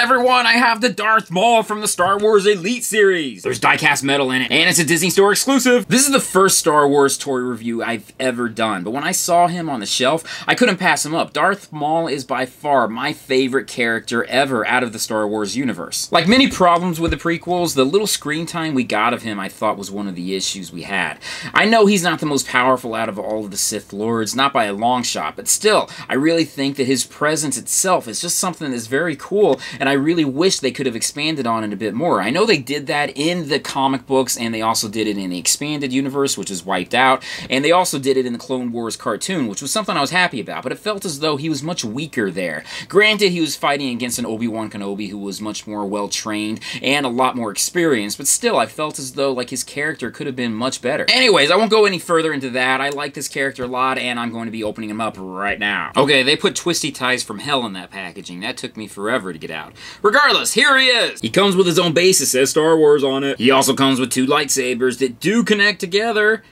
everyone, I have the Darth Maul from the Star Wars Elite series. There's die-cast metal in it, and it's a Disney Store exclusive. This is the first Star Wars toy review I've ever done, but when I saw him on the shelf, I couldn't pass him up. Darth Maul is by far my favorite character ever out of the Star Wars universe. Like many problems with the prequels, the little screen time we got of him I thought was one of the issues we had. I know he's not the most powerful out of all of the Sith Lords, not by a long shot, but still, I really think that his presence itself is just something that's very cool, and I really wish they could have expanded on it a bit more. I know they did that in the comic books, and they also did it in the expanded universe, which was wiped out, and they also did it in the Clone Wars cartoon, which was something I was happy about, but it felt as though he was much weaker there. Granted, he was fighting against an Obi-Wan Kenobi who was much more well-trained and a lot more experienced, but still, I felt as though like his character could have been much better. Anyways, I won't go any further into that. I like this character a lot, and I'm going to be opening him up right now. Okay, they put twisty ties from hell in that packaging. That took me forever to get out. Regardless, here he is! He comes with his own base, it says Star Wars on it. He also comes with two lightsabers that do connect together.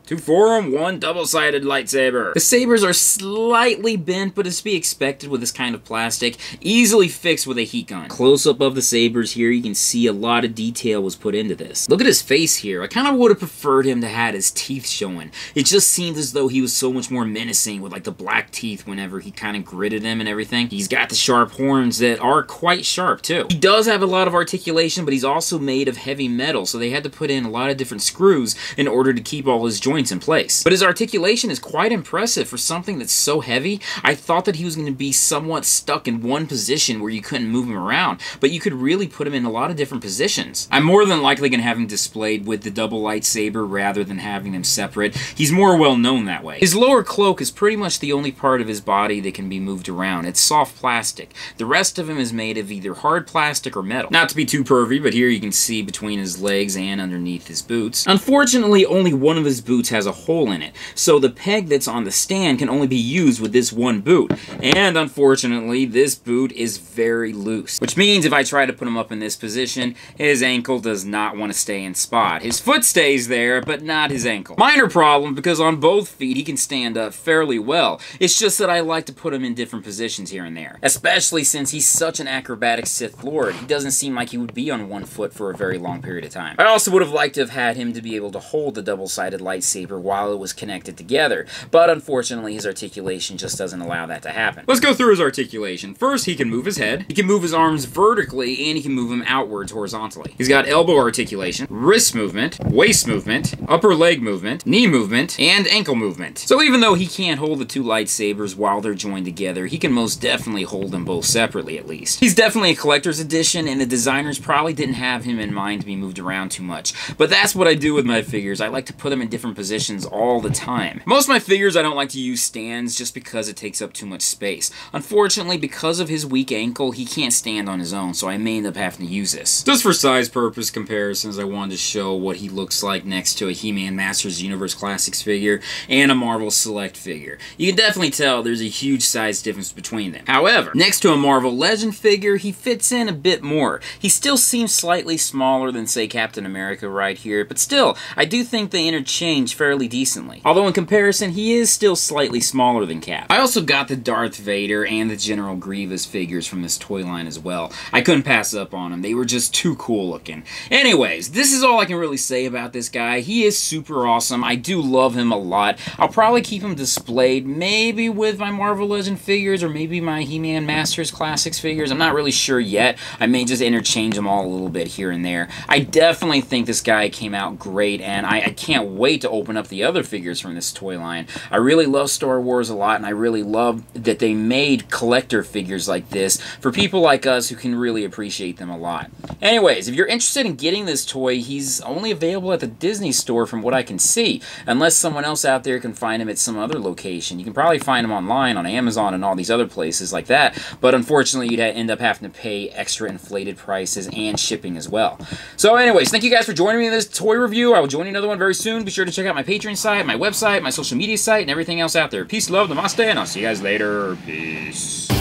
Two forearm, one double-sided lightsaber. The sabers are slightly bent, but is to be expected with this kind of plastic. Easily fixed with a heat gun. Close-up of the sabers here, you can see a lot of detail was put into this. Look at his face here. I kind of would have preferred him to have his teeth showing. It just seemed as though he was so much more menacing with like the black teeth whenever he kind of gritted them and everything. He's got the sharp horns that are quite sharp too. He does have a lot of articulation, but he's also made of heavy metal, so they had to put in a lot of different screws in order to keep all his joints in place. But his articulation is quite impressive for something that's so heavy. I thought that he was going to be somewhat stuck in one position where you couldn't move him around, but you could really put him in a lot of different positions. I'm more than likely going to have him displayed with the double lightsaber rather than having them separate. He's more well known that way. His lower cloak is pretty much the only part of his body that can be moved around. It's soft plastic. The rest of him is made of either hard plastic or metal. Not to be too pervy, but here you can see between his legs and underneath his boots. Unfortunately, only one of his boots has a hole in it, so the peg that's on the stand can only be used with this one boot. And unfortunately, this boot is very loose, which means if I try to put him up in this position, his ankle does not want to stay in spot. His foot stays there, but not his ankle. Minor problem, because on both feet he can stand up fairly well. It's just that I like to put him in different positions here and there, especially since he's such an acrobatic Sith Lord. He doesn't seem like he would be on one foot for a very long period of time. I also would have liked to have had him to be able to hold the double-sided lightsaber while it was connected together, but unfortunately his articulation just doesn't allow that to happen. Let's go through his articulation. First, he can move his head, he can move his arms vertically, and he can move them outwards horizontally. He's got elbow articulation, wrist movement, waist movement, upper leg movement, knee movement, and ankle movement. So even though he can't hold the two lightsabers while they're joined together, he can most definitely hold them both separately at least. He's definitely a collector's edition, and the designers probably didn't have him in mind to be moved around too much, but that's what I do with my figures. I like to put them in different positions all the time. Most of my figures I don't like to use stands just because it takes up too much space. Unfortunately, because of his weak ankle, he can't stand on his own, so I may end up having to use this. Just for size purpose comparisons, I wanted to show what he looks like next to a He-Man Masters Universe Classics figure and a Marvel Select figure. You can definitely tell there's a huge size difference between them. However, next to a Marvel Legend figure, he fits in a bit more. He still seems slightly smaller than, say, Captain America right here, but still, I do think they interchange fairly decently. Although in comparison, he is still slightly smaller than Cap. I also got the Darth Vader and the General Grievous figures from this toy line as well. I couldn't pass up on them. They were just too cool looking. Anyways, this is all I can really say about this guy. He is super awesome. I do love him a lot. I'll probably keep him displayed, maybe with my Marvel Legend figures or maybe my He-Man Masters Classics figures. I'm not really sure yet. I may just interchange them all a little bit here and there. I definitely think this guy came out great, and I can't wait to open up the other figures from this toy line. I really love Star Wars a lot, and I really love that they made collector figures like this for people like us who can really appreciate them a lot. Anyways, if you're interested in getting this toy, he's only available at the Disney Store from what I can see, unless someone else out there can find him at some other location. You can probably find him online on Amazon and all these other places like that, but unfortunately you'd end up having to pay extra inflated prices and shipping as well. So anyways, thank you guys for joining me in this toy review. I will join you another one very soon. Be sure to check out my Patreon site, my website, my social media site, and everything else out there. Peace, love, namaste, and I'll see you guys later. Peace.